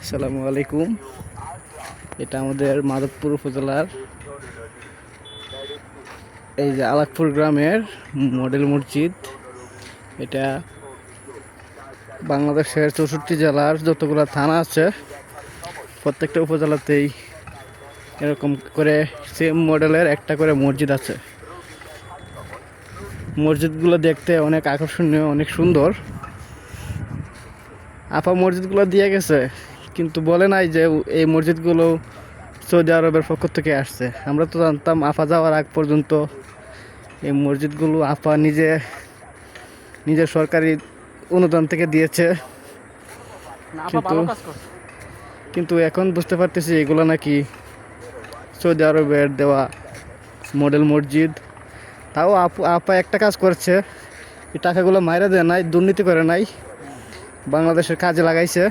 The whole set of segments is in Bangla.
আসসালামু আলাইকুম। এটা আমাদের মাধবপুর উপজেলার এই যে আলাকপুর গ্রামের মডেল মসজিদ। এটা বাংলাদেশের 64 জেলার যতগুলো থানা আছে প্রত্যেকটা উপজেলাতেই এরকম করে সেম মডেলের একটা করে মসজিদ আছে। মসজিদগুলো দেখতে অনেক আকর্ষণীয়, অনেক সুন্দর। আপা মসজিদগুলো দিয়ে গেছে, কিন্তু বলে নাই যে এই মসজিদগুলো সৌদি আরবের পক্ষ থেকে আসছে। আমরা তো জানতাম আফা যাওয়ার আগ পর্যন্ত এই মসজিদগুলো আফা নিজের সরকারি অনুদান থেকে দিয়েছে, কিন্তু এখন বুঝতে পারতেছি এগুলো নাকি সৌদি আরবের দেওয়া মডেল মসজিদ। তাও আপা একটা কাজ করেছে, এই টাকাগুলো মাইরা দেয় নাই, দুর্নীতি করে নাই, বাংলাদেশের কাজে লাগাইছে।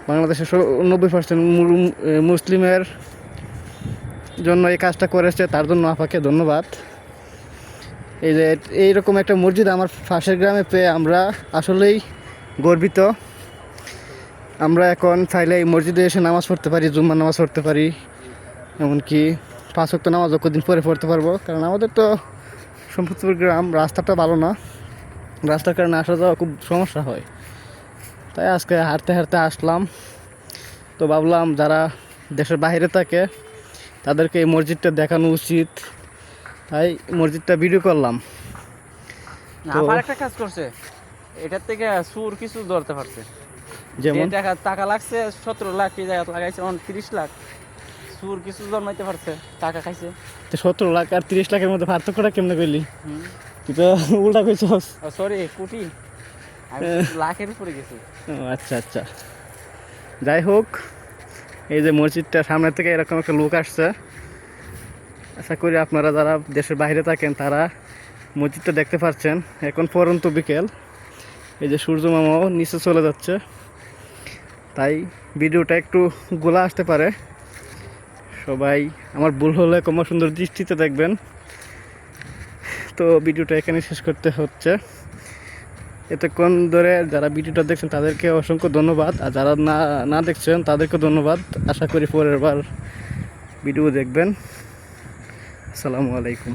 বাংলাদেশের 90% মুসলিমের জন্য এই কাজটা করেছে, তার জন্য আপাকে ধন্যবাদ। এই যে এইরকম একটা মসজিদ আমার পাশের গ্রামে পেয়ে আমরা আসলেই গর্বিত। আমরা এখন চাইলে এই মসজিদে এসে নামাজ পড়তে পারি, জুম্মার নামাজ পড়তে পারি, এমনকি 5 ওয়াক্ত নামাজও কদিন পরে পড়তে পারবো। কারণ আমাদের তো সম্পদপুর গ্রাম, রাস্তাটা ভালো না, রাস্তার কারণে আসা যাওয়া খুব সমস্যা হয়। তাই আজকে হাঁটতে হাঁটতে আসলাম। তো ভাবলাম যারা দেশের বাইরে থাকে তাদেরকে এই মসজিদটা দেখানো উচিত, তাই মসজিদটা ভিডিও করলাম। আমার একটা কাজ করছে, এটার থেকে সুর কিছু ধরতে পারছে। যেমন টাকা লাগছে 17 লাখ, এই জায়গা লাগাইছে 30 লাখ, সুর কিছু জন্মাইতে পারছে, টাকা খাইছে। 17 লাখ আর 30 লাখের মধ্যে পার্থক্যটা কেমনে করলি? তুই তো উল্টা কইছস। সরি, কোটি লাখের উপরে গেছে। আচ্ছা আচ্ছা, যাই হোক, এই যে মসজিদটা সামনে থেকে এরকম একটা লোক আসছে। আশা করি আপনারা যারা দেশের বাইরে থাকেন তারা মসজিদটা দেখতে পাচ্ছেন। এখন পরন্ত বিকেল, এই যে সূর্য মামাও নিচে চলে যাচ্ছে, তাই ভিডিওটা একটু গোলা আসতে পারে। সবাই আমার ভুল হলে ক্ষমা সুন্দর দৃষ্টিতে দেখবেন। তো ভিডিওটা এখানে শেষ করতে হচ্ছে। এতক্ষণ ধরে যারা ভিডিওটা দেখছেন তাদেরকে অসংখ্য ধন্যবাদ, আর যারা না দেখছেন তাদেরকে ধন্যবাদ। আশা করি পরের বার ভিডিও দেখবেন। আসসালামু আলাইকুম।